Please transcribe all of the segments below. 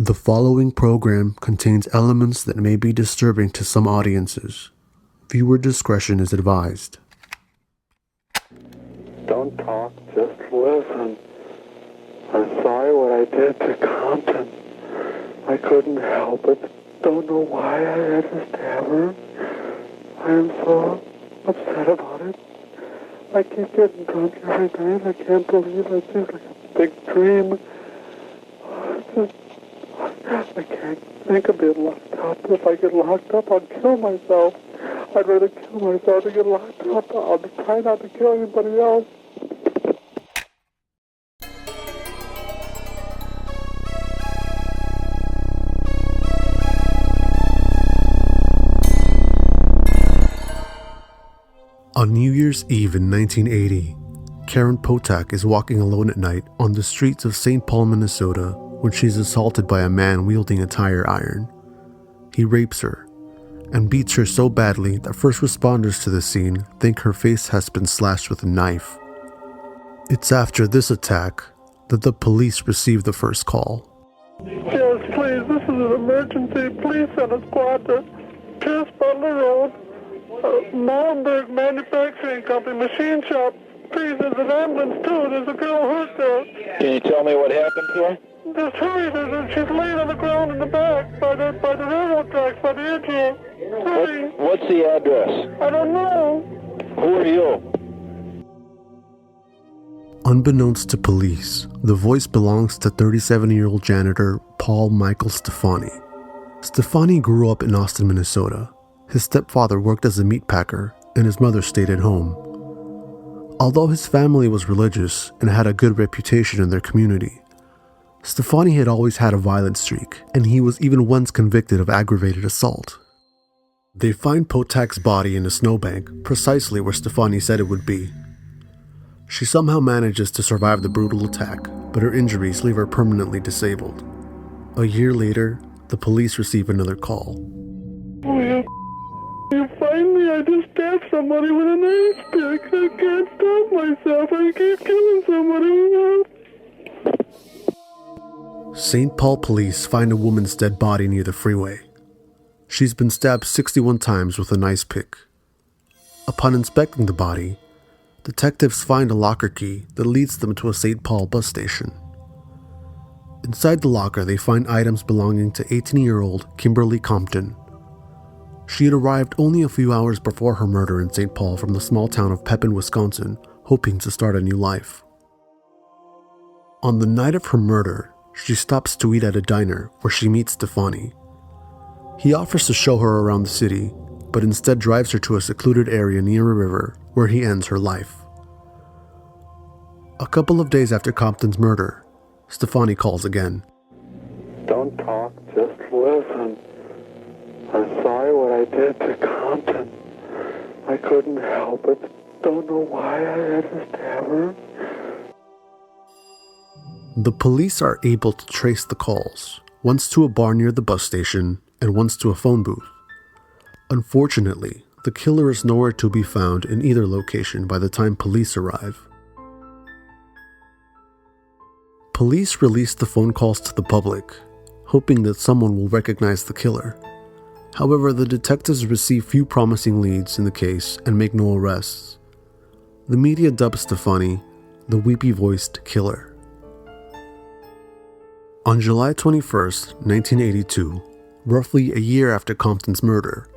The following program contains elements that may be disturbing to some audiences. Viewer discretion is advised. Don't talk, just listen. I'm sorry what I did to Compton. I couldn't help it. Don't know why I had to stab her. I am so upset about it. I keep getting drunk every night. I can't believe it. It's like a big dream. I can't think of being locked up. If I get locked up, I'll kill myself. I'd rather kill myself than get locked up. I'll try not to kill anybody else. On New Year's Eve in 1980, Karen Potak is walking alone at night on the streets of Saint Paul, Minnesota, when she's assaulted by a man wielding a tire iron. He rapes her and beats her so badly that first responders to the scene think her face has been slashed with a knife. It's after this attack that the police receive the first call. Yes, please, this is an emergency. Please send a squad to Pierce Butler Road, Molenberg Manufacturing Company, machine shop. Please, there's an ambulance too. There's a girl hurt there. Can you tell me what happened to her? Just hurry, she's laying on the ground in the back by the railroad tracks, by the edge here. Hurry. What's the address? I don't know. Who are you? Unbeknownst to police, the voice belongs to 37-year-old janitor Paul Michael Stephani. Stephani grew up in Austin, Minnesota. His stepfather worked as a meat packer, and his mother stayed at home. Although his family was religious and had a good reputation in their community, Stephani had always had a violent streak, and he was even once convicted of aggravated assault. They find Potak's body in a snowbank, precisely where Stephani said it would be. She somehow manages to survive the brutal attack, but her injuries leave her permanently disabled. A year later, the police receive another call. Oh, you find me? I just stabbed somebody with a knife stick. I can't stop myself. I keep killing somebody. Saint Paul police find a woman's dead body near the freeway. She's been stabbed 61 times with an ice pick. Upon inspecting the body, detectives find a locker key that leads them to a Saint Paul bus station. Inside the locker, they find items belonging to 18-year-old Kimberly Compton. She had arrived only a few hours before her murder in Saint Paul from the small town of Pepin, Wisconsin, hoping to start a new life. On the night of her murder, she stops to eat at a diner where she meets Stephani. He offers to show her around the city, but instead drives her to a secluded area near a river where he ends her life. A couple of days after Compton's murder, Stephani calls again. Don't talk, just listen. I'm sorry what I did to Compton. I couldn't help it. Don't know why I had to stab her. The police are able to trace the calls, once to a bar near the bus station and once to a phone booth. Unfortunately, the killer is nowhere to be found in either location by the time police arrive. Police release the phone calls to the public, hoping that someone will recognize the killer. However, the detectives receive few promising leads in the case and make no arrests. The media dubs Stephani the Weepy Voiced Killer. On July 21st, 1982, roughly a year after Compton's murder,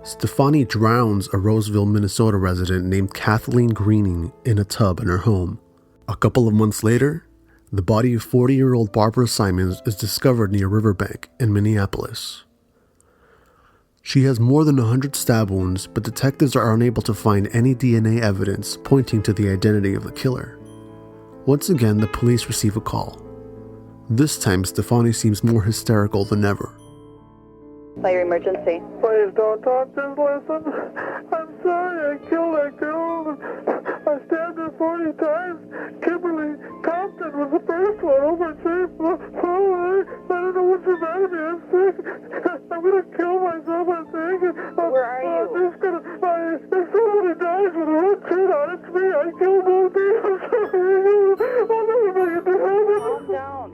Stephani drowns a Roseville, Minnesota resident named Kathleen Greening in a tub in her home. A couple of months later, the body of 40-year-old Barbara Simons is discovered near a riverbank in Minneapolis. She has more than 100 stab wounds, but detectives are unable to find any DNA evidence pointing to the identity of the killer. Once again, the police receive a call. This time, Stephani seems more hysterical than ever. Fire emergency. Please don't talk, just listen. I'm sorry I killed that girl. I stabbed her 40 times. Kimberly Compton was the first one over at Saint Paul. I don't know what's the matter with me. I'm sick. I'm going to kill myself, I think. Where are you? If somebody dies with a red shirt on, it's me. I killed both of you. I'm sorry. I'll never make it to heaven. Calm down.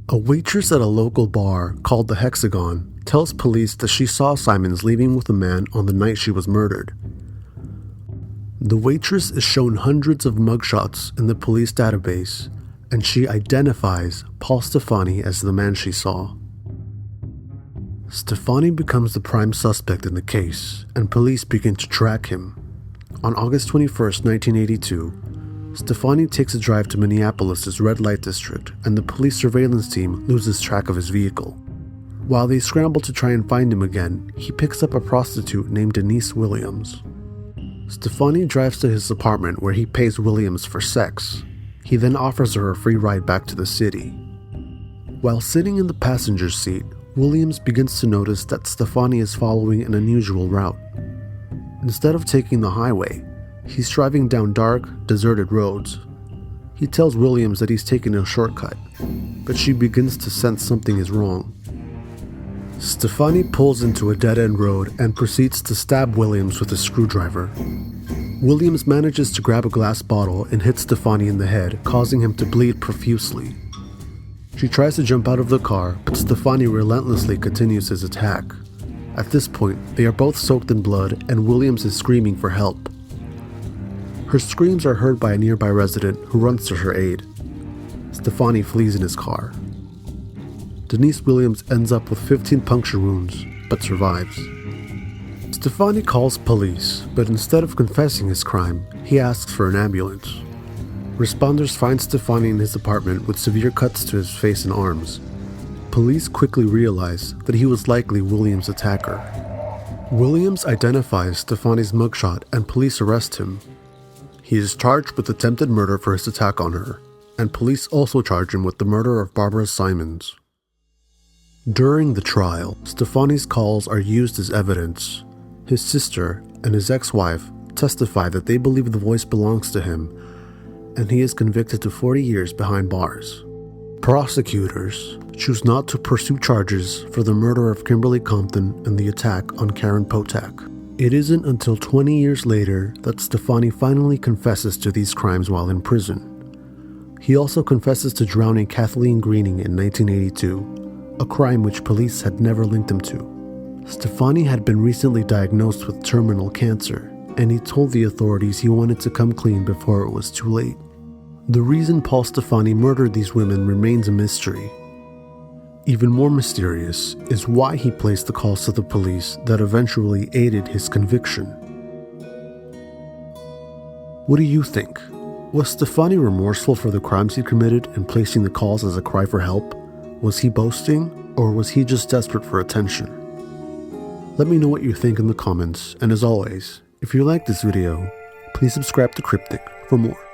A waitress at a local bar called the Hexagon tells police that she saw Simons leaving with a man on the night she was murdered. The waitress is shown hundreds of mugshots in the police database, and she identifies Paul Stephani as the man she saw. Stephani becomes the prime suspect in the case, and police begin to track him. On August 21st, 1982, Stephani takes a drive to Minneapolis' red light district, and the police surveillance team loses track of his vehicle. While they scramble to try and find him again, he picks up a prostitute named Denise Williams. Stephani drives to his apartment where he pays Williams for sex. He then offers her a free ride back to the city. While sitting in the passenger seat, Williams begins to notice that Stephani is following an unusual route. Instead of taking the highway, he's driving down dark, deserted roads. He tells Williams that he's taking a shortcut, but she begins to sense something is wrong. Stephani pulls into a dead-end road and proceeds to stab Williams with a screwdriver. Williams manages to grab a glass bottle and hits Stephani in the head, causing him to bleed profusely. She tries to jump out of the car, but Stephani relentlessly continues his attack. At this point, they are both soaked in blood, and Williams is screaming for help. Her screams are heard by a nearby resident who runs to her aid. Stephani flees in his car. Denise Williams ends up with 15 puncture wounds, but survives. Stephani calls police, but instead of confessing his crime, he asks for an ambulance. Responders find Stephani in his apartment with severe cuts to his face and arms. Police quickly realize that he was likely Williams' attacker. Williams identifies Stephani's mugshot and police arrest him. He is charged with attempted murder for his attack on her, and police also charge him with the murder of Barbara Simons. During the trial, Stephani's calls are used as evidence. His sister and his ex-wife testify that they believe the voice belongs to him, and he is convicted to 40 years behind bars. Prosecutors choose not to pursue charges for the murder of Kimberly Compton and the attack on Karen Potak. It isn't until 20 years later that Stephani finally confesses to these crimes while in prison. He also confesses to drowning Kathleen Greening in 1982, a crime which police had never linked him to. Stephani had been recently diagnosed with terminal cancer, and he told the authorities he wanted to come clean before it was too late. The reason Paul Stephani murdered these women remains a mystery. Even more mysterious is why he placed the calls to the police that eventually aided his conviction. What do you think? Was Stephani remorseful for the crimes he committed and placing the calls as a cry for help? Was he boasting, or was he just desperate for attention? Let me know what you think in the comments, and as always, if you like this video, please subscribe to Crypticc for more.